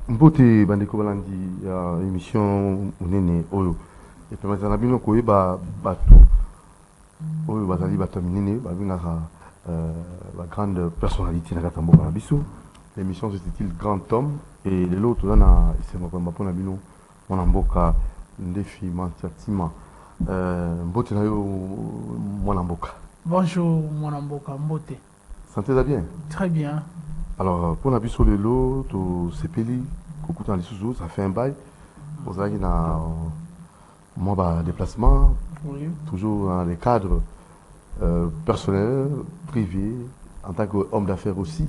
mbote bandeko balandi ya émission monene oyo epermetaka na bino koyeba bato oyo bazali bato ya minene babengaka bagrande personnalité na kati ya mboka na biso. L'émission se titre Grand Homme et lelo toza na esengo koyamba mpona bino mwana mboka Ndefi Mantiatima. Mbote na yo mwana mboka. Bonjour mwana mboka mbote. Sentez-vous bien? Très bien. Alors pour la biso lelo to sepeli kokuta na lisusu ça fait un bail. Vous avez na moi ba déplacement. Oui. Toujours dans les cadres personnels, privés, en tant qu'homme d'affaires aussi.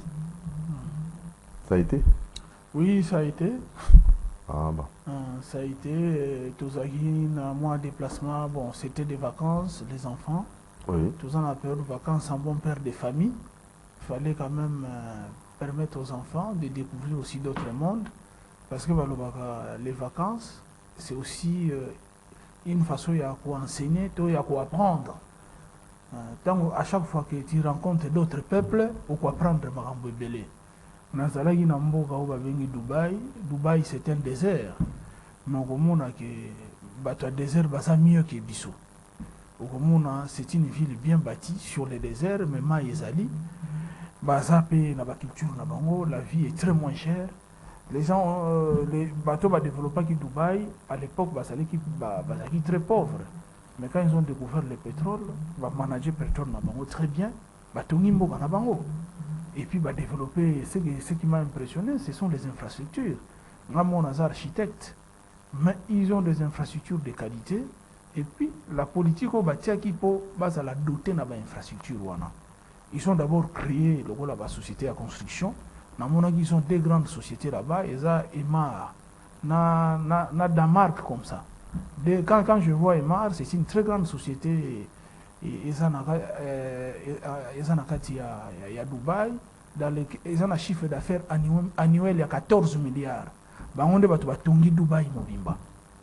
Ça a été? Oui, ça a été. Ah bon. Ça a été. Tous à moi déplacement. Bon, c'était des vacances, les enfants. Oui. Tous en période de vacances, en bon père de famille. Il fallait quand même permettre aux enfants de découvrir aussi d'autres mondes. Parce que les vacances, c'est aussi une façon de enseigner, de apprendre. À chaque fois que tu rencontres d'autres peuples, tu peux apprendre Marambo Belé. Nazalaki na mboka oyo babengi Dubaï. Dubaï c'est un désert. Mais okomona que bato désert baza mieux que biso. Okomona c'est une ville bien bâtie sur le désert, mais mai ezali. Baza pe na ba culture na bango, la vie est très moins chère. Les gens, les bateaux développés qui Dubaï, à l'époque, bazali très pauvres. Mais quand ils ont découvert le pétrole, ils manager le pétrole na bango très bien. Batongi mboka na bango. Et puis, développer, ce qui m'a impressionné, ce sont les infrastructures. Moi, mon architecte, mais ils ont des infrastructures de qualité. Et puis, la politique, qui peut la doter de l'infrastructure. Ils ont d'abord créé la société à construction. Ils ont des grandes sociétés là-bas. Ils ont Emar, na Damark comme ça. Quand je vois Emar, c'est une très grande société. Ils ont à Dubaï, ils ont un chiffre d'affaires annuel il y a 14 milliards. Ils ont Dubaï Mobimba.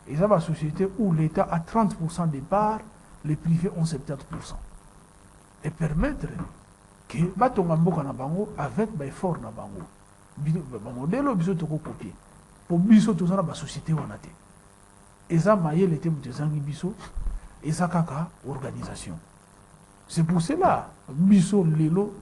Ils ont une société où l'État a 30% des parts, les privés ont 70%. Et permettre que batonga mboka na bango avec ba effort na bango. Ba modèle biso toko copier. Pour biso tozana ba société wana te. Eza mayele était mutezangi biso. Eza kaka organisation. C'est pour cela biso lelo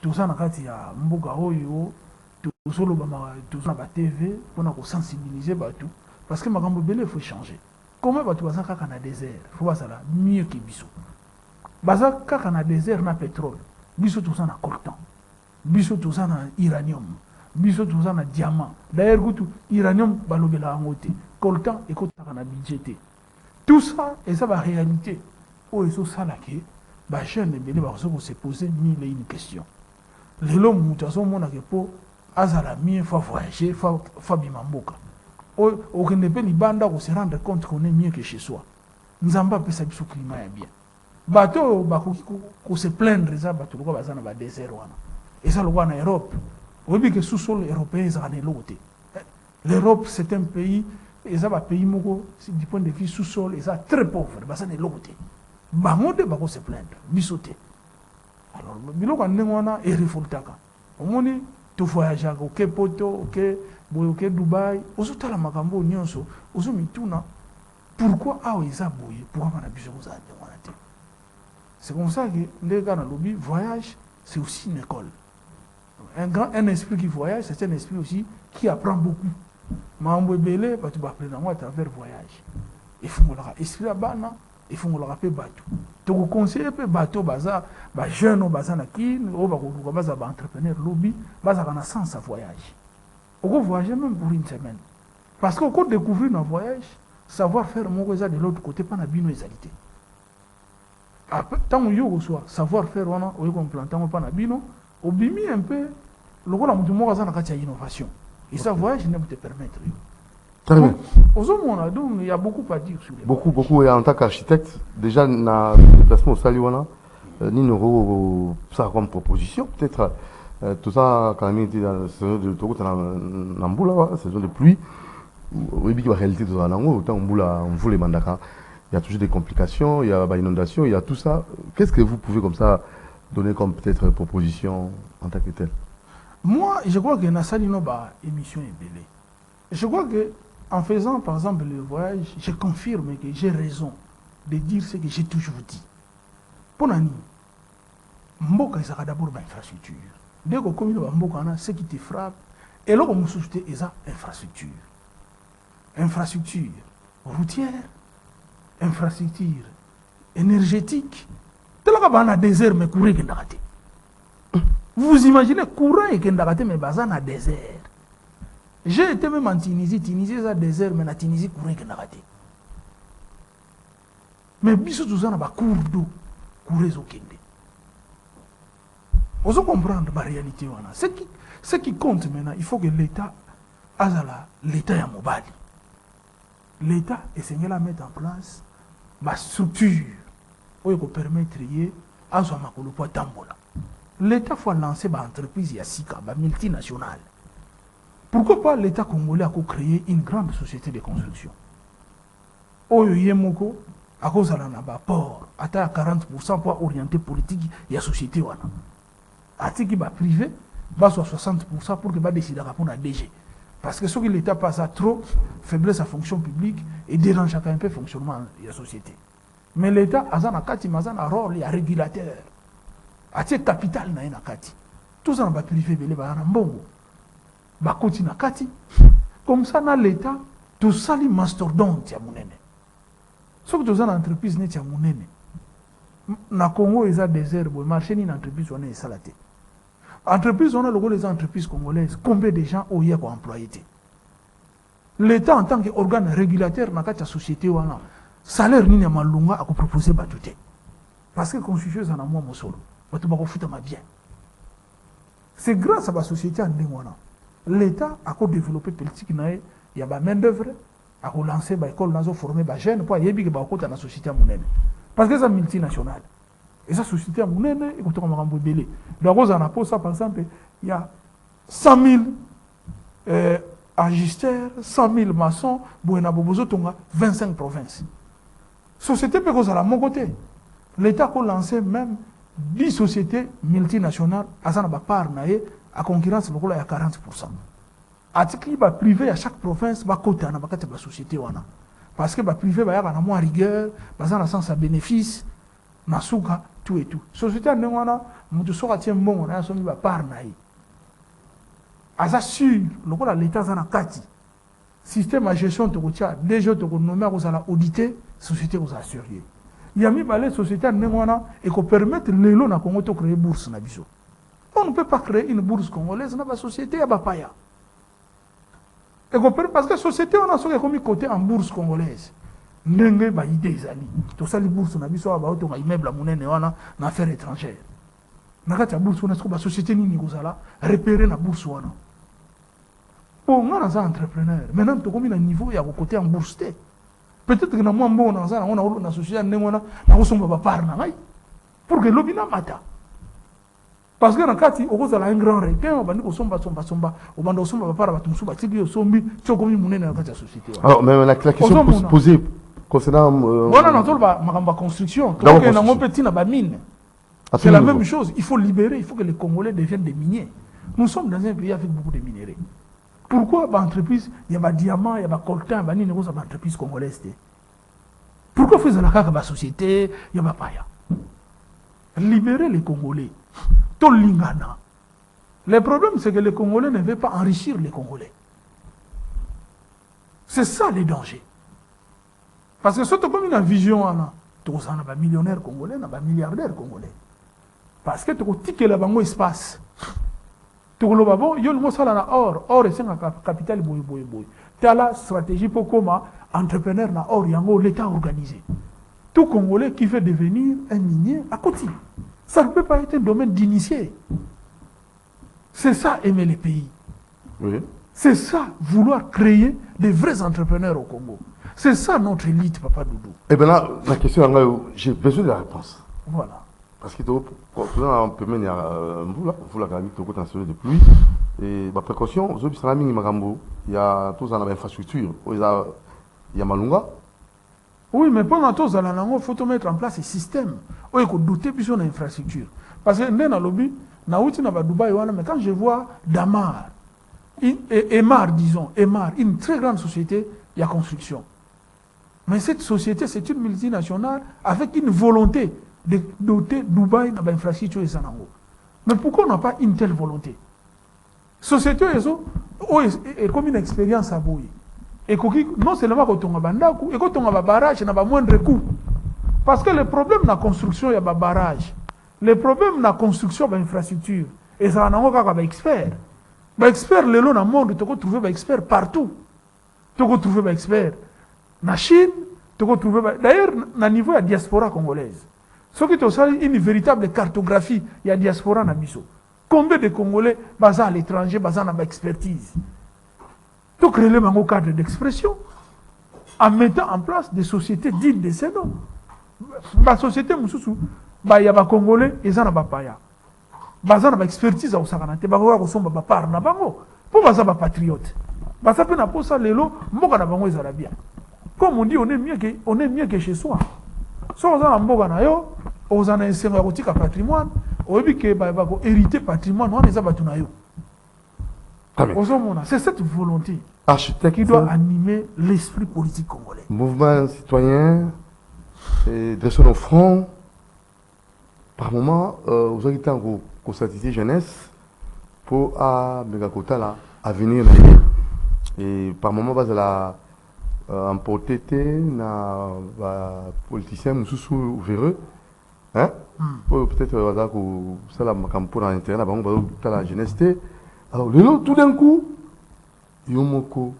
tozana kati ya mboka oyo tozolo ba tozana ba TV pona ko sensibiliser bato parce que makambo belé faut changer. Comment bato baza kaka na désert, faut basala mieux que biso. Baza kaka na désert na pétrole. Biso tout na coltan. Biso tout na uranium. Biso tout na diamant. D'ailleurs, uranium balobela ngote. Coltan et kotaka na budgeté. Tout ça, et ça va réalité. Oh, et ça là que ba jeune belé ba se poser mille et une questions. Les longs mutations mona que po azala mieux faut voyager, faut bimamboka. Oh, aucun ne peut libanda ko se rendre compte qu'on est mieux que chez soi. Nzamba peut sa biso climat est bien. Bateau ko se plaindre ça bateau ko bazana ba désert wana et ça le voit en Europe obi que sous-sol européen ça ne loté. L'Europe c'est un pays et ça va pays moko du point de vue sous-sol et ça très pauvre bazana loté bango de bako se plaindre bisoté. Alors biloko ndengwana et révoltaka omoni to voyager ko ke poto ke boyo ke Dubaï osutala makambo nyonso ozomituna pourquoi aoisa boye pourquoi na biso za ndengwana te. C'est comme ça que les gars dans le lobby, voyage, c'est aussi une école. Un esprit qui voyage, c'est un esprit aussi qui apprend beaucoup. Mambo belé, tu vas apprendre à travers le voyage. Il faut que l'esprit là-bas, il faut que l'on rappelle bateau. Tu conseilles que bateau, jeune, entrepreneur lobby, un sens à voyage. On peut voyager même pour une semaine. Parce qu'on peut découvrir un voyage, savoir faire mon réseau de l'autre côté, pas la binoisalité. Tant que soit savoir faire on a complément pas na bino obimi un peu le rôle de moi dans la innovation et ça voyage ne peut te permettre. Très bien. Donc il y a beaucoup à dire sur les beaucoup et en tant qu'architecte déjà na déplacement au Saliwana ni neuro ça comme proposition peut-être tout ça quand même était dans la saison de Togo na mbula saison de pluie oui qui va réalité dans la nango autant mbula on voulait mandaka. Il y a toujours des complications, il y a inondation, il y a tout ça. Qu'est-ce que vous pouvez comme ça donner comme peut-être proposition en tant que tel? Moi, je crois que Nassali no ba émission est belle. Je crois que en faisant par exemple le voyage, je confirme que j'ai raison de dire ce que j'ai toujours dit. Pour Nani, Mboka est d'abord une infrastructure. Dès que comme Mboka, ce qui te frappe, et là, on société est infrastructure. Infrastructure routière, infrastructure énergétique. De là, on a un désert, mais courant est ndagate. Vous imaginez, courant est ndagate, mais bazan a désert. J'ai été même en Tunisie. Tunisie, c'est un désert, mais la Tunisie, courant est ndagate. Mais biso tout ça, on a cours d'eau, courant au Kende. Vous comprendre la réalité. Ce qui compte maintenant, il faut que l'État, l'État est mobile. L'État essaie de mettre en place ma structure pour permettre à l'État faut lancer une entreprise yasika, une multinationale. Pourquoi pas l'État congolais a créé une grande société de construction? Oyo yemoko à cause de la port, à 40% pour orienter politique et la société wana. Atiki ba privé, ba 60% pour que ba décider pour la DG. Parce que ce que l'État passe à trop, faiblesse à fonction publique et dérange chacun un peu le fonctionnement de la société. Mais l'État a un rôle, il y a régulateur. Il y a capital na kati. Tout ça, privé, il y a un bon. Il y a kati. Comme ça, dans l'État, tout ça, il y a mastodonte. Ce que tu as une entreprise, il y a na Congo, il y a des herbes, le marché, il y a une entreprise, il y a des salatés. Entreprise, on a les entreprises congolaises, combien de gens ont eu employé? L'État, en tant qu'organe régulateur, dans la société, on a salaire ni malunga à proposer batute. Parce que la constitution est en moi, mon solo. Bien. C'est grâce à la société en Ndengwana. L'État a développé politique, il y a des main-d'œuvre, a lancé des écoles, a formé des jeunes pour y aller dans la société. Parce que c'est multinationale. Et sa société à Mounene, il faut que belé. Donc, par exemple, il y a 100 000 agisteurs, 100 000 maçons, il y a 25 provinces. Société peut être à mon côté. L'État a lancé même 10 sociétés multinationales à concurrence de 40%. Article privé à chaque province va côté dans la société. Parce que le privé va avoir moins rigueur, va avoir sens à bénéfice. Nasuka, tout et tout. Société en Nengwana, nous sommes tiens bon, on a sommi ba par naï. Asa sûr, le coup l'État zana kati. Système à gestion de routière, déjà de nommer aux ala auditer, société aux assurés. Il y a mis balé société en Nengwana et qu'on permette les lots na Congo de créer bourse na biso. On ne peut pas créer une bourse congolaise na ba société à Bapaya. Et qu'on permet parce que société on a ce qui côté en bourse congolaise. Nenge ba idée ezali to sali bourse na biso ba auto immeuble munene wana na affaires étrangères na kati ya bourse wana ba société nini kozala repérer na bourse wana pour ngana za entrepreneur maintenant to komi na niveau ya côté en bourse te peut-être que na moi mbo na za na société nenge wana na kosomba ba par na ngai pour que lobina mata parce que na kati okozala un grand requin bandi kosomba obanda kosomba ba par ba tumsu ba tigi osombi to komi munene na kati ya société wana. Alors même la question posée concernant voilà ma construction donc il y a un petit mine. C'est la même chose, il faut libérer, il faut que les Congolais deviennent des miniers. Nous sommes dans un pays avec beaucoup de minerais. Pourquoi l'entreprise, il y a des diamants, il y a des coltan, il y a des entreprises congolaises? Pourquoi faire la société, il y a pas libérer les Congolais. Tout l'ingana. Le problème c'est que les Congolais ne veulent pas enrichir les Congolais. C'est ça le danger. Parce que surtout comme une vision, tu as un millionnaire congolais, un milliardaire congolais. Parce que tu as que le bango espace. Tu as le bango, il y a le or, c'est un capital boy. Tu as la stratégie pour comment entrepreneur na or, l'État organisé. Tout Congolais qui veut devenir un minier à côté. Ça ne peut pas être un domaine d'initié. C'est ça aimer les pays. Oui. C'est ça vouloir créer des vrais entrepreneurs au Congo. C'est ça notre élite, Papa Doudou. Eh bien là, la question, j'ai besoin de la réponse. Voilà. Parce que on peut mener à vous la gravité au potentiel de pluie. Et ma précaution, il y a tous en infrastructure. Il y a Malunga. Oui, mais pendant tout ça, il faut mettre en place un système. Il faut douter de son infrastructure. Parce que dans le lobby, mais quand je vois Damar, Emar, disons, Emar, une très grande société, il y a construction. Mais cette société, c'est une multinationale avec une volonté de doter Dubaï d'infrastructures et Sanango. Mais pourquoi on n'a pas une telle volonté? Société, est comme une expérience à Boye. Et non seulement quand on a bandaku, et quand on a un barrage, on a moindre coût. Parce que le problème de la construction, il y a un barrage. Le problème de la construction, il y a une infrastructure. Et ça, on a un expert. Les experts, le long dans le monde, tu peux trouver des experts partout. Tu peux trouver des experts en Chine, tu peux trouver. D'ailleurs, au niveau de la diaspora congolaise, ce qui est une véritable cartographie, il y a la diaspora dans Bisso. Combien de Congolais basés à l'étranger, basés dans l'expertise? Tu crées le cadre d'expression en mettant en place des sociétés dignes de ces noms. La société, il y a des Congolais, ils ont des papaya. Basé dans l'expertise, ils ont des papaya. Pour les patriotes. Parce que ça, les lots, ils ont bien. Comme on dit, on est mieux que chez soi. Si on a un bon on a un patrimoine, on a hérité patrimoine, on a un c'est cette volonté architecte, qui doit animer l'esprit politique congolais. Mouvement citoyen, dressons nos fronts. Par moment, vous avez été en constaté jeunesse pour à Megakota là, à venir. Et par moment, vous allez emporter na politicien mususu véreux. Hein? Peut-être que ça la campo dans l'intérêt là, on va la jeunesse. Alors, tout d'un coup, Yomoko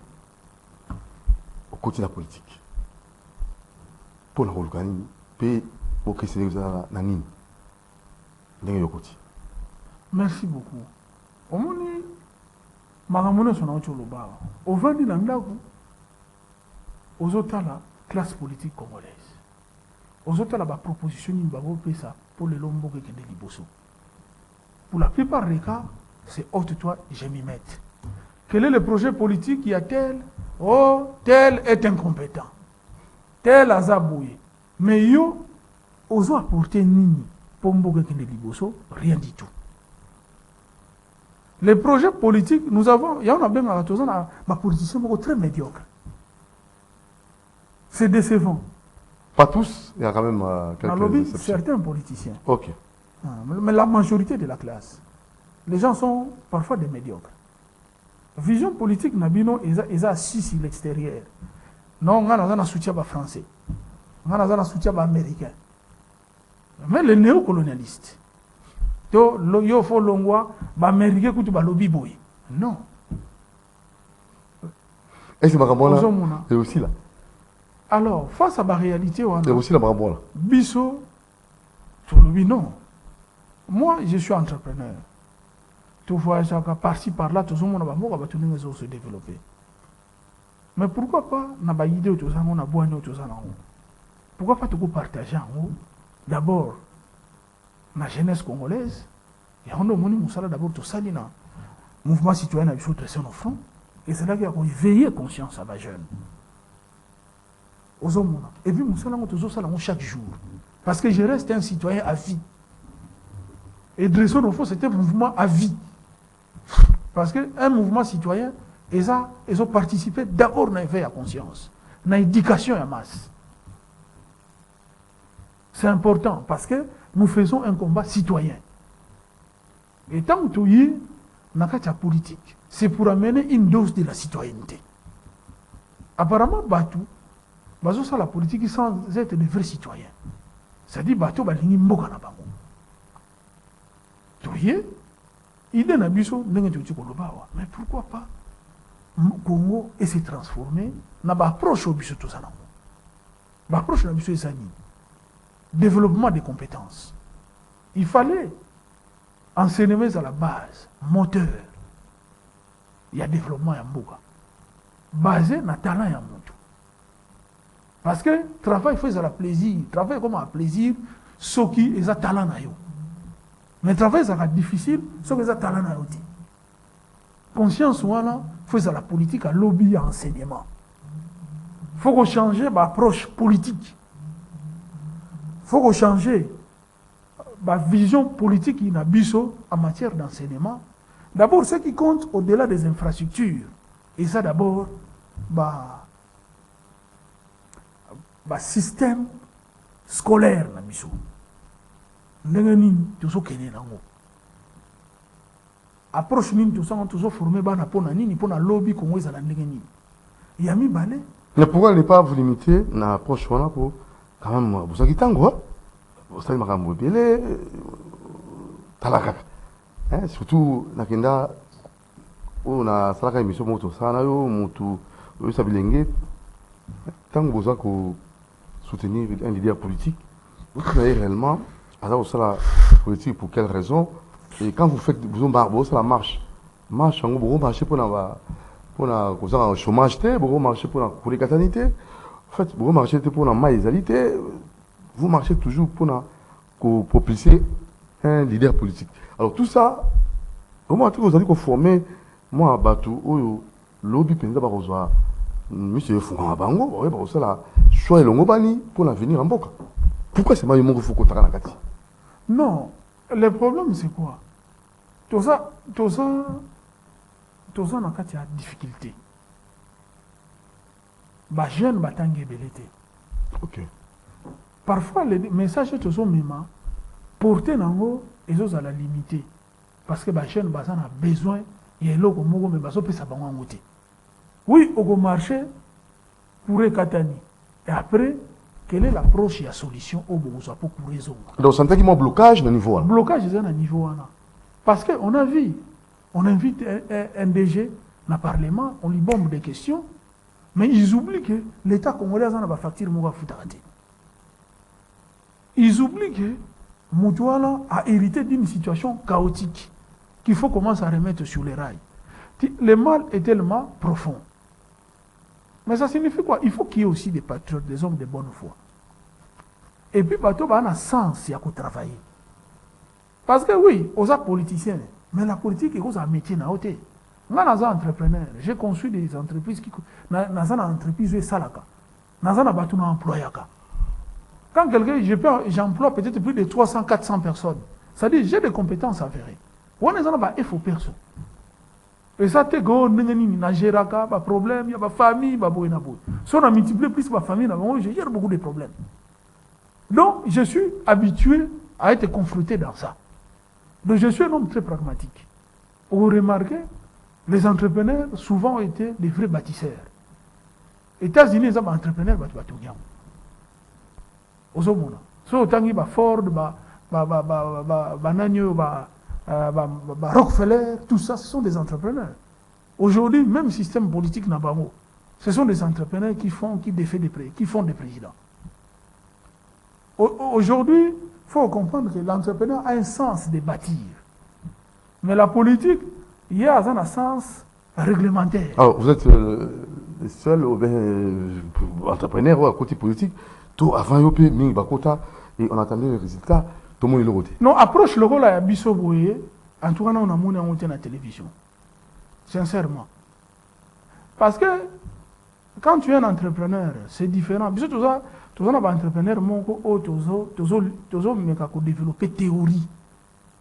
au côté de la politique. Pour la Rolgani, puis pour que c'est la Nanine. Merci beaucoup. Au moins, Maramone son autre loba. Au vent de l'Andago, aux autres la classe politique congolaise. Aux autres la proposition d'une ça pour les lombo qui est liboso. Pour la plupart des cas, c'est haute toi, je m'y mets. Quel est le projet politique? Il y a tel, tel est incompétent, tel a zaboué. Mais yo, osons apporter nini, pombo qui est liboso, rien du tout. Les projets politiques, nous avons, il y en a bien ma politicien très médiocre. C'est décevant. Pas tous, il y a quand même quelques certains politiciens. Ok. Mais la majorité de la classe. Les gens sont parfois des médiocres. Vision politique, Nabino, ils ont assis sur l'extérieur. Non, on a un soutien français. On a un soutien américain. Mais les néocolonialistes, il faut l'ongwa, américain, qui est lobby boy. Non. Et c'est Marambona. Et aussi là. Alors, face à la réalité, on a aussi la Marambona. Bisso, tu lobby, non. Moi, je suis entrepreneur. Tu vois, par-ci, par-là, tout le monde va se développer. Mais pourquoi pas, on a pas idée de tout ça, on a besoin de tout ça. Pourquoi pas te partager en haut? D'abord, la jeunesse congolaise, et on a d'abord tout ça, le mouvement citoyen a dressé nos fronts, et c'est là qu'il y a veillé conscience à la jeune. Et puis, nous sommes chaque jour. Parce que je reste un citoyen à vie. Et dresser nos fronts, c'était un mouvement à vie. Parce qu'un mouvement citoyen, ils ont participé d'abord dans l'éveil à conscience, dans l'éducation à masse. C'est important parce que nous faisons un combat citoyen. Et tant que tu es dans la politique, c'est pour amener une dose de la citoyenneté. Apparemment, Batou, ça la politique sans être des vrais citoyens. C'est-à-dire Batou, balingi mboka na bango. Tu es idée na biso ndenge tu koloba mais pourquoi pas Congo et se transformer na ba approche au biso tout ça non. Ba approche na biso ezani. Développement des compétences. Il fallait enseigner à la base, moteur. Il y a développement à Mboka. Basé sur le talent à Mboka. Parce que le travail fait à plaisir. Le travail comme un plaisir, ce qui est un talent. Mais le travail est difficile, ce qui est un talent. Conscience, voilà, fait à la politique, à lobby, à enseignement. Il faut changer l'approche politique. Il faut changer la vision politique en matière d'enseignement, D'abord, ce qui compte au-delà des infrastructures, et ça d'abord, système scolaire na biso. Ndenge nini tozo kene nango. Approche nini tozo formé bana pona nini pona lobby kongo ezala ndenge nini. Yami bale. Mais pourquoi ne pas vous limiter na approche wana pour quand même vous avez tango vous savez makambo belé talaka. Hein, surtout nakenda on a salaka émission moto sana yo mutu yo sabilenge tango besoin ko soutenir un leader politique. Vous travaillez réellement à la politique pour quelle raison? Et quand vous faites la marche vous marchez pour le chômage, vous marchez pour les catanités, en fait, vous marchez pour la maïsalité, vous marchez toujours pour propulser un leader politique. Alors tout ça, comment vous allez former moi Batou ou lobby pendant par monsieur Foucault Bango, pour ça choix longo bani pour l'avenir en boca. Pourquoi c'est moi qui faut qu'on t'arrête là? Non, le problème c'est quoi? Tout ça n'a pas de difficulté. Les jeunes batangé belité. Ok. Parfois les messages que sont même portés nango ils ont à la limiter parce que les jeunes ont besoin il y a l'eau comme mais baso peut s'abango ngoté. Oui, au marché pour katani. Et après quelle est l'approche et la solution au besoin pour résoudre? Donc c'est un blocage de niveau. Blocage est un niveau là. Parce qu'on a vu, on invite un DG dans le Parlement, on lui bombe des questions, mais ils oublient que l'État congolais a une facture de foutarate. Ils oublient que Moutouala a hérité d'une situation chaotique qu'il faut commencer à remettre sur les rails. Le mal est tellement profond. Mais ça signifie quoi? Il faut qu'il y ait aussi des patriotes, des hommes de bonne foi. Et puis, il y a un sens à travailler. Parce que oui, on est politicien, mais la politique est un métier na côté. Moi, je suis entrepreneur, j'ai conçu des entreprises qui sont une entreprise salaka, dans un abattu employaka. Quand quelqu'un, j'emploie peut-être plus de 300-400 personnes, c'est-à-dire j'ai des compétences à faire. On est dans un effort perso. Et ça, tu as un problème, il y a des familles, il y a des familles. Si on a multiplié plus de familles, je gère beaucoup de problèmes. Donc, je suis habitué à être confronté dans ça. Donc, je suis un homme très pragmatique. Vous remarquez, les entrepreneurs souvent ont été des vrais bâtisseurs. Les États-Unis, ils ont des entrepreneurs qui sont bien. Aux hommes, si autant qu'il y a Ford, Rockefeller, tout ça, ce sont des entrepreneurs. Aujourd'hui, même système politique n'a pas mot. Ce sont des entrepreneurs qui font des présidents. Aujourd'hui, il faut comprendre que l'entrepreneur a un sens de bâtir. Mais la politique, il y a un sens réglementaire. Alors, vous êtes le seul entrepreneur ou à côté politique, tout avant Yopé, Ming Bakota, et on attendait les résultats, tout le monde est le côté. Non, approche le rôle à Bisso Boye, en tout cas, on a monté la télévision. Sincèrement. Parce que quand tu es un entrepreneur, c'est différent. Bisso, tout ça, tous les entrepreneurs ont développé théorie.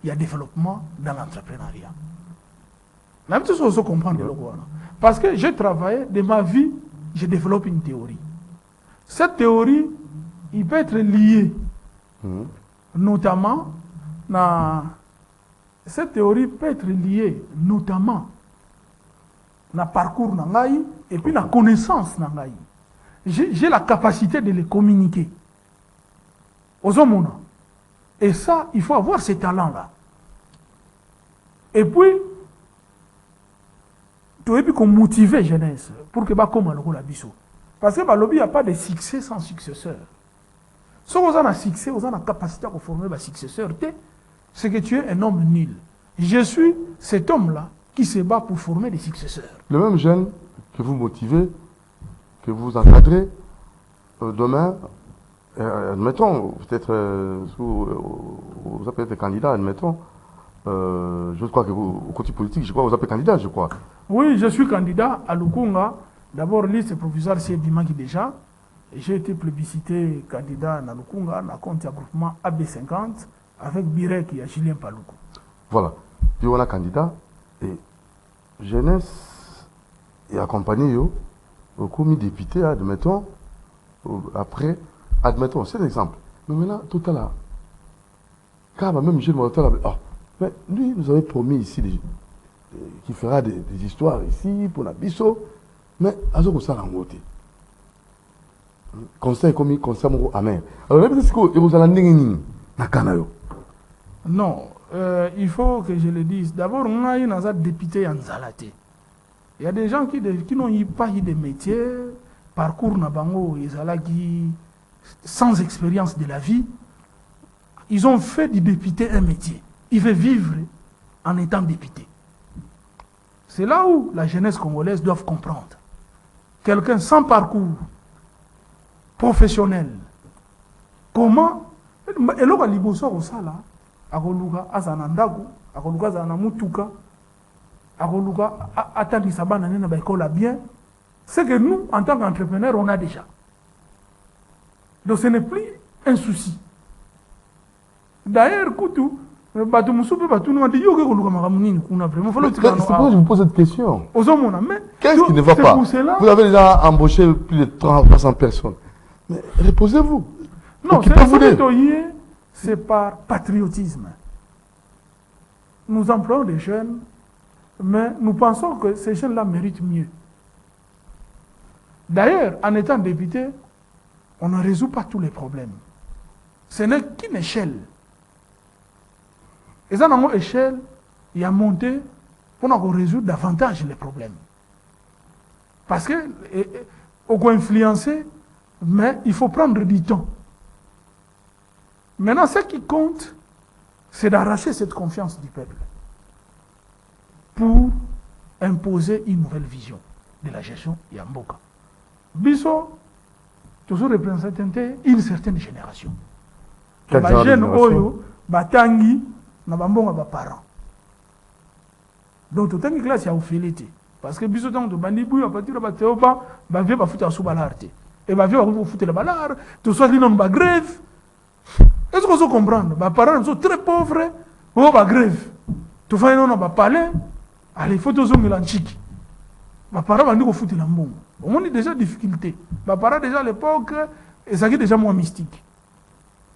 Il y a développement dans l'entrepreneuriat. La même chose, il faut comprendre. Parce que j'ai travaillé, de ma vie, j'ai développé une théorie. Cette théorie, il peut être lié, notamment, cette théorie peut être liée, notamment, dans le parcours nangaï et puis la connaissance nangaï. J'ai la capacité de les communiquer aux hommes. Et ça, il faut avoir ces talents-là. Et puis, tu as motiver la jeunesse pour que comme la biso. Parce que il n'y a pas de succès sans successeur. Si vous avez un succès, vous avez la capacité de former un successeur, c'est que tu es un homme nul. Je suis cet homme-là qui se bat pour former des successeurs. Le même jeune que vous motivez, que vous encadrez, demain, admettons, peut-être, vous appelez des candidats, admettons, je crois que vous, au côté politique, je crois que vous appelez candidat, je crois. Oui, je suis candidat à Lukunga. D'abord, liste provisoire, c'est Dimanki déjà. J'ai été plébiscité candidat à Lukunga, dans le compte groupement AB50, avec Birek et Julien Paloukou. Voilà. Puis on a candidat, Et jeunesse et accompagné yo, au commis député, admettons, après, admettons, c'est l'exemple. Mais maintenant, tout à l'heure, car même Michel Moratel, mais lui, nous avait promis ici qu'il fera des histoires ici pour la Bisso, mais à ce que ça l'a monté. Conseil comme conseil amer. Alors, est-ce que vous allez non, il faut que je le dise. D'abord, on a un député en Zalaté. Il y a des gens qui n'ont pas eu de métier, parcours Nabango, qui sans expérience de la vie. Ils ont fait du député un métier. Il veut vivre en étant député. C'est là où la jeunesse congolaise doit comprendre. Quelqu'un sans parcours professionnel, comment et là liboso ko sala akoluka azana ndaku akoluka azana mutuka akoluka atangisa bana nena ba école bien, c'est que nous en tant qu'entrepreneurs on a déjà. Donc ce n'est plus un souci. D'ailleurs kutu batu musupe batu nous dit yo ke koluka makamunini kuna vraiment faut le c'est pourquoi je vous pose cette question. Qu'est-ce qui ne va pas? Vous avez déjà embauché plus de 300 personnes. Mais reposez-vous. Non, c'est par patriotisme. Nous employons des jeunes, mais nous pensons que ces jeunes-là méritent mieux. D'ailleurs, en étant député, on ne résout pas tous les problèmes. Ce n'est qu'une échelle. Et ça, dans une échelle, il y a monté pour résoudre davantage les problèmes. Parce que, on peut influencer, mais il faut prendre du temps. Maintenant, ce qui compte, c'est d'arracher cette confiance du peuple pour imposer une nouvelle vision de la gestion Yamboka. Biso, toujours représenté une certaine génération. Les jeunes Oyo, Batangi, Nabambonga, Baparents. Donc, tout le classe, il y a ufilité. Parce que Biso, dans le bandibou, à partir de Batéoba, Bavie va foutre à sous-balarte. Et Bavie va foutre la balare, tout ça, il y a une grève. Est-ce que vous comprenez? Les parents sont très pauvres, ils ont une grève. Tout le monde va parler, allez, il faut que vous l'antique. Les parents vont dire que la bombe. On a déjà des difficultés. Les parents, déjà à l'époque, et ça qui est déjà moins mystique.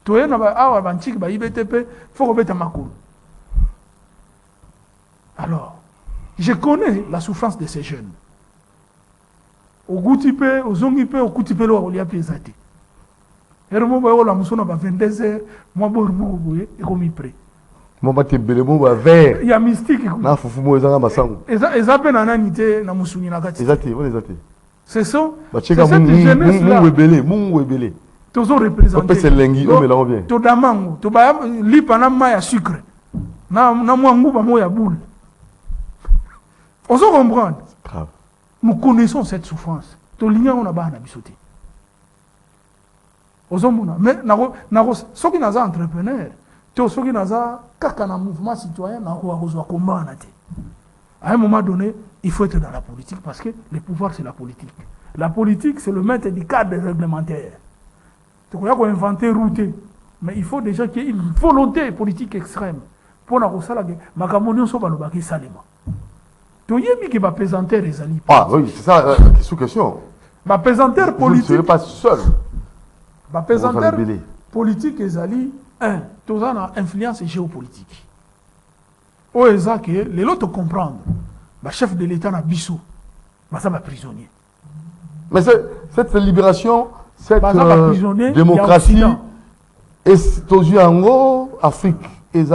Tout le monde va dire que il faut que vous ayez. Alors, je connais la souffrance de ces jeunes. Au goût type, au zongipe, au coup type, au lieu pesate. Et je suis 22h, moi, je suis prêt. Il y a mystique. C'est ça. C'est cette jeunesse-là. Tous ont représenté. Tout d'amango. Tout l'ipana ya sucre. Na mwangu ba moya boule. On se comprend. Nous connaissons cette souffrance. Tout l'ignorant on a ba na bisoté. Mais ceux qui sont entrepreneurs, ceux qui sont dans mouvement citoyen, à un moment donné, il faut être dans la politique parce que le pouvoir, c'est la politique. La politique, c'est le maître du cadre réglementaire. Tu crois qu'on a inventé route, mais il faut déjà qu'il y ait une volonté politique extrême pour que ça soit salima. Tu as qui va présenter les alliés. Ah oui, c'est ça, sous question. Ma présenteur politique. Vous ne serez pas seul. Ma présenteur politique est ali un tout ça a influence géopolitique. O eza que les autres comprendre. Le chef de l'État na biso, ça va prisonnier. Mais cette libération, cette démocratie, et aujourd'hui en gros, Afrique est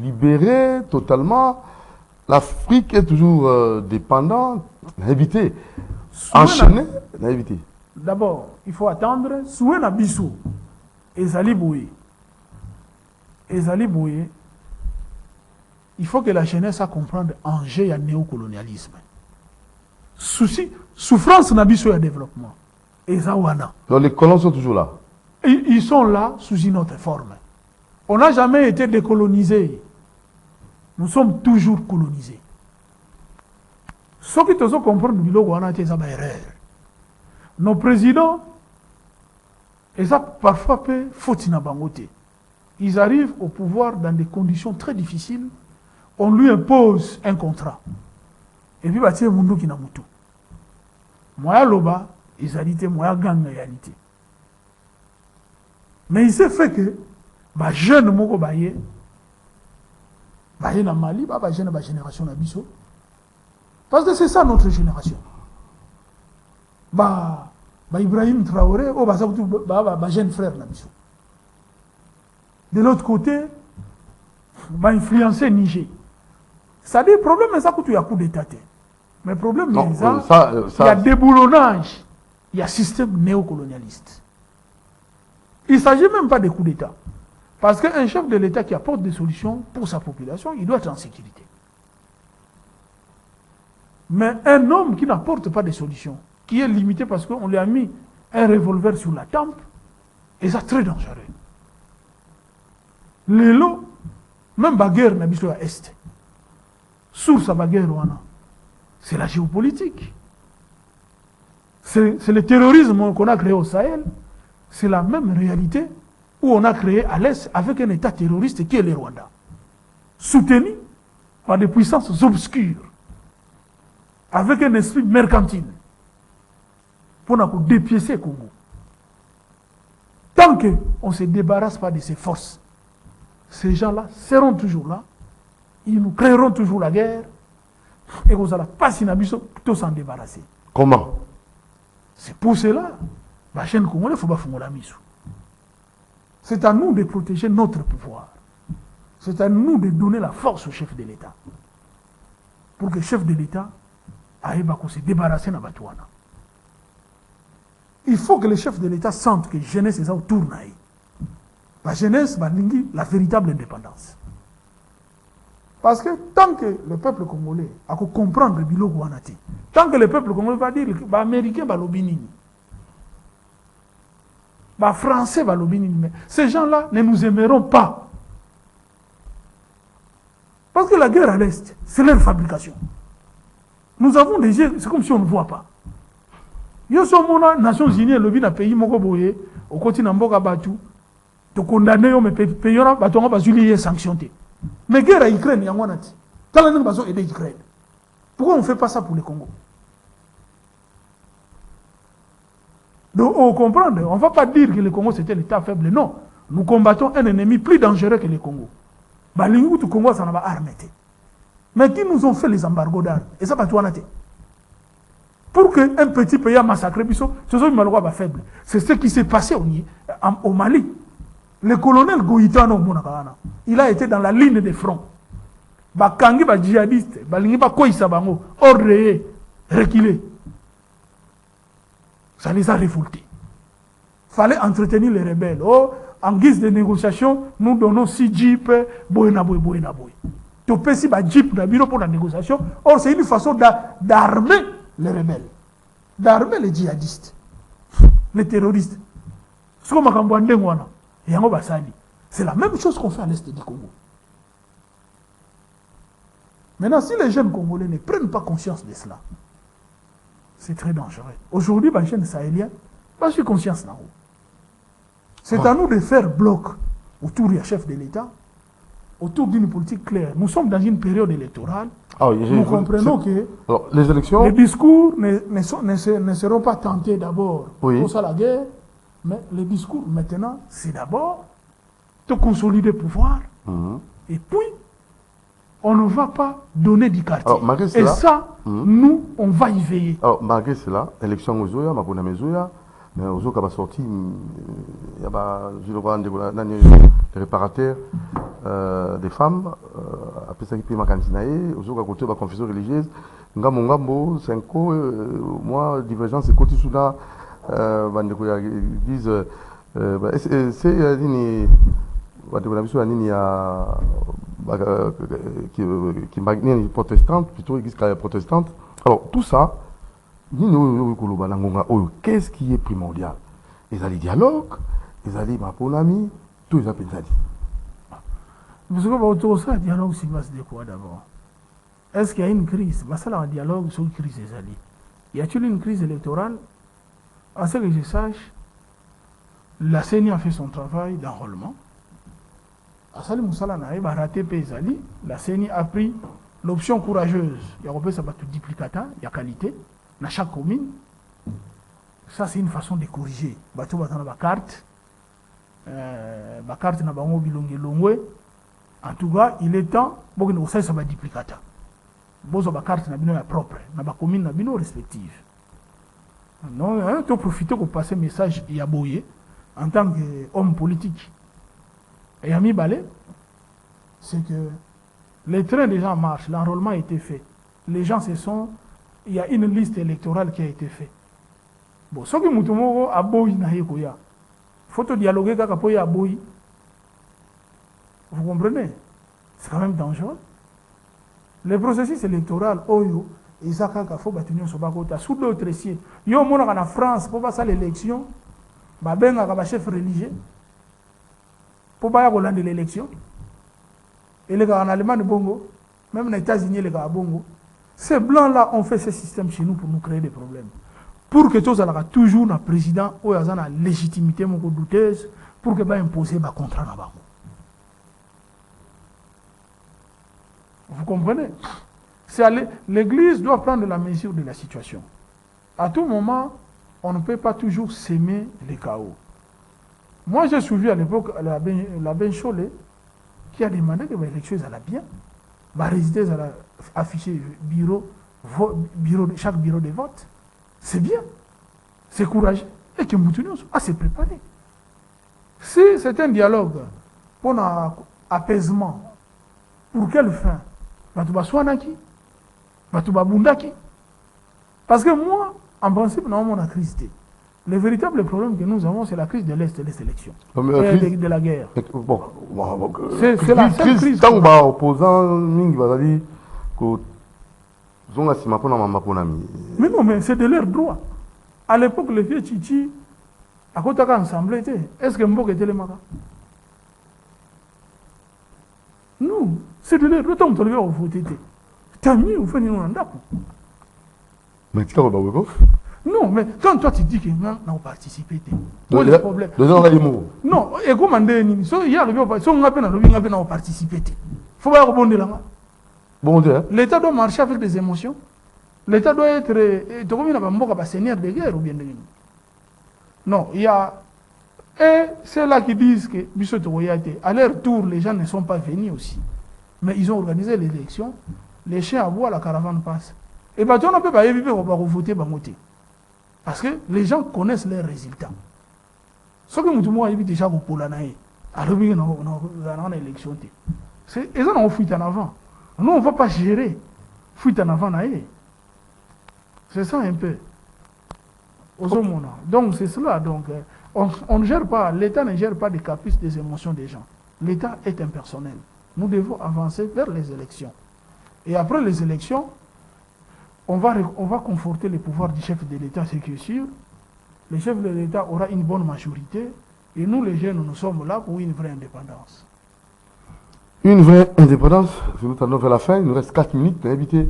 libérée totalement. L'Afrique est toujours dépendante, éviter, enchaîner, éviter. D'abord, il faut attendre. Soué na biso, ezali boye. Il faut que la jeunesse a comprendre l'enjeu du néocolonialisme. Souffrance na biso ya développement. Ezawana. Donc les colons sont toujours là. Ils sont là sous une autre forme. On n'a jamais été décolonisés. Nous sommes toujours colonisés. Ce qui te comprendre biloko wana te za ba erreur. Nos présidents, et ça parfois peut faute na bangote. Ils arrivent au pouvoir dans des conditions très difficiles on lui impose un contrat. Et puis, il y a des qui n'a pas tout. Moi, loba, ils ont moi, gang en réalité. Mais il s'est fait que, les jeunes, les jeunes Mali, les jeunes de la génération d'Abisso. Parce que c'est ça notre génération. Ibrahim Traoré, les jeunes frères d'Abisso. De l'autre côté, va influencer Niger. Ça dit, le problème, c'est qu'il y a un coup d'État. Mais le problème, c'est qu'il y a déboulonnage. Il y a un système néocolonialiste. Il ne s'agit même pas de coup d'État. Parce qu'un chef de l'État qui apporte des solutions pour sa population, il doit être en sécurité. Mais un homme qui n'apporte pas de solutions, qui est limité parce qu'on lui a mis un revolver sur la tempe, et ça très dangereux. Les lots, même la guerre n'a pas à Est. Source à la guerre, c'est la géopolitique. C'est le terrorisme qu'on a créé au Sahel. C'est la même réalité où on a créé à l'Est avec un État terroriste qui est le Rwanda. Soutenu par des puissances obscures. Avec un esprit mercantile. Pour dépiécer le Congo. Tant qu'on ne se débarrasse pas de ces forces, ces gens-là seront toujours là. Ils nous créeront toujours la guerre. Et qu'on ne va pas s'en débarrasser. Comment? C'est pour cela la chaîne congolaise, il ne faut pas la mise. C'est à nous de protéger notre pouvoir. C'est à nous de donner la force au chef de l'État. Pour que le chef de l'État arrive à se débarrasser de Batouana. Il faut que le chef de l'État sente que la jeunesse est autour de lui. La jeunesse va la véritable indépendance. Parce que tant que le peuple congolais a comprendre le bilan Guanati, tant que le peuple congolais va dire que les Américains vont l'obéir, les Français vont l'obéir, mais ces gens-là ne nous aimeront pas. Parce que la guerre à l'Est, c'est leur fabrication. Nous avons des yeux, c'est comme si on ne voit pas. Yo sommes les Nations Unies, le pays Mokoboye, au continent Mboka Batu, de condamner, mais pays va pas sanctionner. Mais guerre à Ukraine, il y a un autre. Quand on a aider l'Ukraine, pourquoi on ne fait pas ça pour le Congo? Donc, on comprend, on ne va pas dire que le Congo c'était l'État faible. Non, nous combattons un ennemi plus dangereux que le Congo. Le Congo, ça n'a pas armé. Mais qui nous ont fait les embargos d'armes? Et ça, pas tout en a. Pour qu'un petit pays a massacré, ce sont les faibles. C'est ce qui s'est passé au Mali. Le colonel Goïtano, il a été dans la ligne de front. Bakangi, ba djihadiste, balingi ba koïsa bango, ordre, reculer. Ça les a révoltés. Fallait entretenir les rebelles. Oh, en guise de négociation, nous donnons 6 jeeps, boyenaboy. Topesi ba jeep na bureau pour la négociation. Or, c'est une façon d'armer les rebelles, d'armer les djihadistes, les terroristes. Ce qu'on m'a c'est la même chose qu'on fait à l'est du Congo. Maintenant, si les jeunes Congolais ne prennent pas conscience de cela, c'est très dangereux. Aujourd'hui, les jeunes Sahéliens, pas sur conscience. C'est à nous de faire bloc autour du chef de l'État, autour d'une politique claire. Nous sommes dans une période électorale. Nous comprenons que les élections, les discours ne seront pas tentés d'abord pour ça la guerre, mais les discours maintenant, c'est d'abord de consolider le pouvoir. Et puis, on ne va pas donner du quartier. Et ça, nous, on va y veiller. Alors, malgré cela, l'élection aux Oya, ma Mezoya, mais aux Oya, sorti, il y a des réparateurs des femmes, après ça, ils ont cantinaé, aux Oya, côté de la confession religieuse, Ngambo, 5 moi, divergence, c'est côté Souda, ils disent, c'est qui est protestante, plutôt église protestante. Alors, tout ça, qu'est-ce qui est primordial? Ils ont les dialogues, ils ont les maponami, tout ça. Vous savez, tout ça, dialogue, c'est de quoi d'abord? Est-ce qu'il y a une crise? C'est un dialogue sur une crise des alliés. Y a-t-il une crise électorale? À ce que je sache, la CENI a fait son travail d'enrôlement. Asali Moussala n'a pas raté Pézali. La CENI a pris l'option courageuse. Il y a un peu ça duplicata, il y a qualité dans chaque commune. Ça c'est une façon de corriger. Bateau battant la carte, la carte n'a pas bilongé. En tout cas, il est temps pour que nous ça va duplicata. Bozo ba carte na bino ya propre, na ba commune na bino respective. Non, hein, tu profiter pour passer message ya boye en tant qu'homme politique. Et Ami Balé, c'est que les trains déjà marchent, l'enrôlement a été fait. Les gens se sont, il y a une liste électorale qui a été faite. Bon, ce que mutumo a boy na yekoya. Faut dialoguer kaka po ya boy. Vous comprenez? C'est quand même dangereux. Le processus électoral, Oyo, Isaka Kafo Batunio Sobakota, sous d'autres sièges. Yo mona en France, pour passer l'élection, Babenga comme chef religieux, pour pas y aller l'élection. Et les gars en Allemagne, Bongo, même les États-Unis, les gars Bongo. Ces blancs-là ont fait ce système chez nous pour nous créer des problèmes. Pour que tous aient toujours un président, ou la légitimité, mon douteuse, pour que va imposer un contrat là-bas. Vous comprenez? L'Église doit prendre la mesure de la situation. À tout moment, on ne peut pas toujours s'aimer les chaos. Moi, j'ai suivi à l'époque la Benchole qui a demandé que l'élection allait bien. Ma résidence a affiché chaque bureau de vote. C'est bien. C'est courageux. Et que Moutounios a se préparé. Si c'est un dialogue pour un apaisement, pour quelle fin? Parce que moi, en principe, nous avons la crise. Le véritable problème que nous avons, c'est la crise de l'Est et des élections. De la guerre. Bon, c'est la seule crise. Tant que opposant, mais non, mais c'est de leur droit. À l'époque, les vieux Chichi, à côté de l'Assemblée, est-ce que Mbok était le Maka? Nous, c'est de leur droit. Tant que tu as voté, tant mieux, vous faites une mandat. Mais tu as non, mais quand toi tu dis que nous avons participé, où est le problème? Non, et comment il y a le participé. Il faut pas rebondir là. L'État doit marcher avec des émotions. L'État doit être. Seigneur de guerre ou bien de guerre. Non, il y a. Et c'est là qui disent que à leur tour, les gens ne sont pas venus aussi. Mais ils ont organisé l'élection. Les chiens aboient, la caravane passe. Et bien, on ne peut pas éviter qu'on va voter. Parce que les gens connaissent leurs résultats. Ce que nous avons déjà pour Polanaï, alors nous avons une élection. Ils ont fuite en avant. Nous, on ne va pas gérer fuite en avant. C'est ça un peu. Donc c'est cela. Donc, on ne gère pas, l'État ne gère pas des caprices, des émotions des gens. L'État est impersonnel. Nous devons avancer vers les élections. Et après les élections, on va conforter le pouvoir du chef de l'État, c'est que sûr. Le chef de l'État aura une bonne majorité. Et nous, les jeunes, nous sommes là pour une vraie indépendance. Une vraie indépendance, nous tendons vers la fin. Il nous reste 4 minutes pour éviter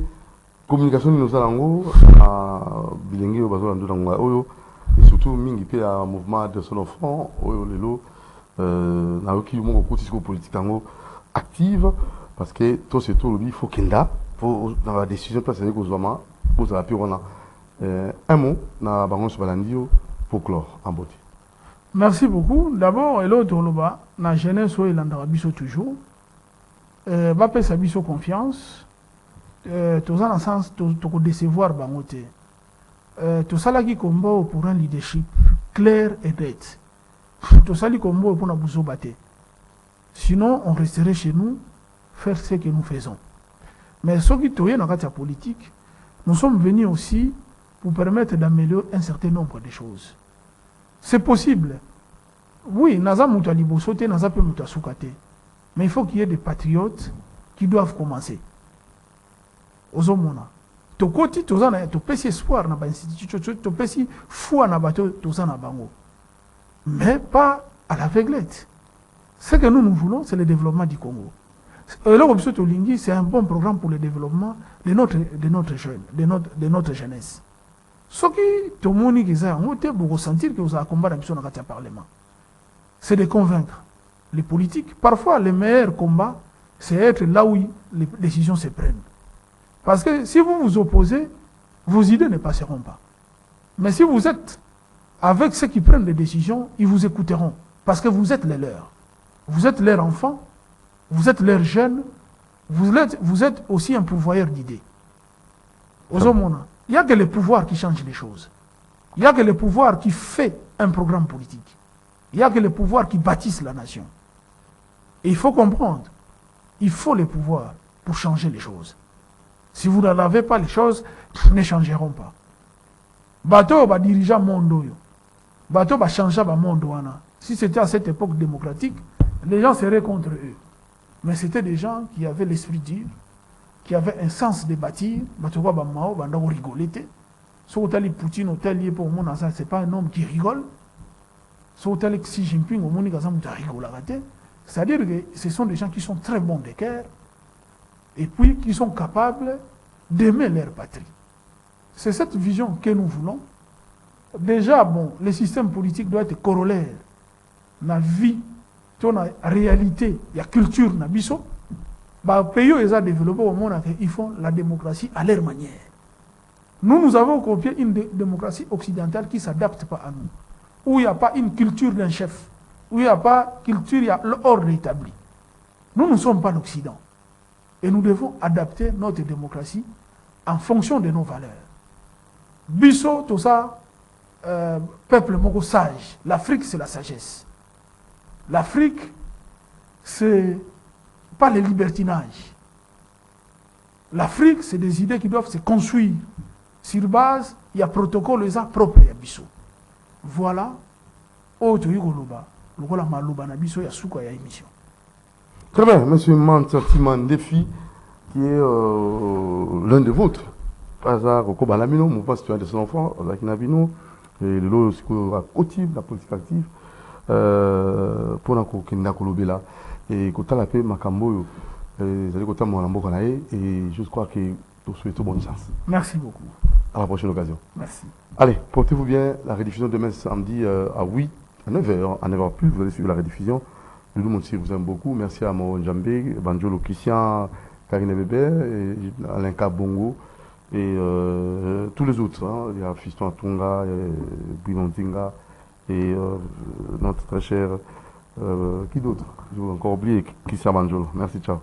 communication de nos alango à Bilingue au Bazo Oyo et surtout mingi pe à mouvement de son enfant Oyo lelo na oki mo ko politique active parce que tout c'est tout il faut qu'il a pour dans la décision place avec Ozoma pour ça puis on a un mot na bangon Balandio pour clore en beauté. Merci beaucoup. D'abord et l'autre loba na jeunesse o ilanda biso toujours ba pesa biso confiance. Tous en sens de décevoir bangote. Tout ça là qui combat pour un leadership clair et net. Tout ça qui combat pour nous bouger. Sinon, on resterait chez nous faire ce que nous faisons. Mais ce qui est dans la politique, nous sommes venus aussi pour permettre d'améliorer un certain nombre de choses. C'est possible. Oui, naza muta libosote, naza pe muta soukate. Mais il faut qu'il y ait des patriotes qui doivent commencer. Ozomona to koti tozana to pesi espoir na ba institution to pesi foi na bato tozana bango mais pas à l'aveuglette. Ce que nous voulons, c'est le développement du Congo. Et c'est un bon programme pour le développement de notre jeunesse. Ce qui tout le monde qui a sentir que vous avez combattu dans le Parlement, c'est de convaincre les politiques. Parfois, le meilleur combat, c'est être là où les décisions se prennent. Parce que si vous vous opposez, vos idées ne passeront pas. Mais si vous êtes avec ceux qui prennent les décisions, ils vous écouteront. Parce que vous êtes les leurs. Vous êtes leurs enfants, vous êtes leurs jeunes, vous êtes aussi un pourvoyeur d'idées. Il n'y a que le pouvoir qui change les choses. Il n'y a que le pouvoir qui fait un programme politique. Il n'y a que le pouvoir qui bâtisse la nation. Et il faut comprendre, il faut le pouvoir pour changer les choses. Si vous n'avez pas les choses, ne changeront pas. Bateau va diriger le monde. Bateau va changer le monde. Si c'était à cette époque démocratique, les gens seraient contre eux. Mais c'était des gens qui avaient l'esprit dur, qui avaient un sens de bâtir. Bateau va rigoler. Si vous avez Poutine, pour moi, ce n'est pas un homme qui rigole. Si vous avez Xi Jinping, c'est-à-dire que ce sont des gens qui sont très bons de cœur et puis qui sont capables d'aimer leur patrie. C'est cette vision que nous voulons. Déjà, bon, le système politique doit être corollaire dans la vie, dans la réalité, la culture, dans les pays où ils ont développé au monde, ils font la démocratie à leur manière. Nous avons copié une démocratie occidentale qui ne s'adapte pas à nous, où il n'y a pas une culture d'un chef, où il n'y a pas culture, il y a l'ordre établi. Nous ne sommes pas l'Occident. Et nous devons adapter notre démocratie en fonction de nos valeurs. Bisso, tout ça, peuple moko sage. L'Afrique, c'est la sagesse. L'Afrique, c'est pas le libertinage. L'Afrique, c'est des idées qui doivent se construire sur base, il y a protocole les propres à Bisso. Voilà. Autre Yugoloba. Le Malouba na Bisso, il y a Souka, il y a émission. Très bien, monsieur Sentiment Défi, qui est l'un des vôtres. Par hasard, au Kobalamino, mon poste de son enfant, Zakinabino, et le lot active, la politique active, pour la Kindakolobela, et Kotalapé, Makamboyo, et je crois que nous souhaitons bonne chance. Merci beaucoup. À la prochaine occasion. Merci. Allez, portez-vous bien. La rediffusion demain samedi à 8, à 9h, à 9h plus, vous allez suivre la rediffusion. Loulou Montier vous aime beaucoup. Merci à Moro Njambé, Banjolo Christian, Karine Bébé, Alain Kabongo et tous les autres. Hein. Il y a Fiston Atunga, Bruno Tinga et notre très cher, qui d'autre? Je vais encore oublier, Christian Banjolo. Merci, ciao.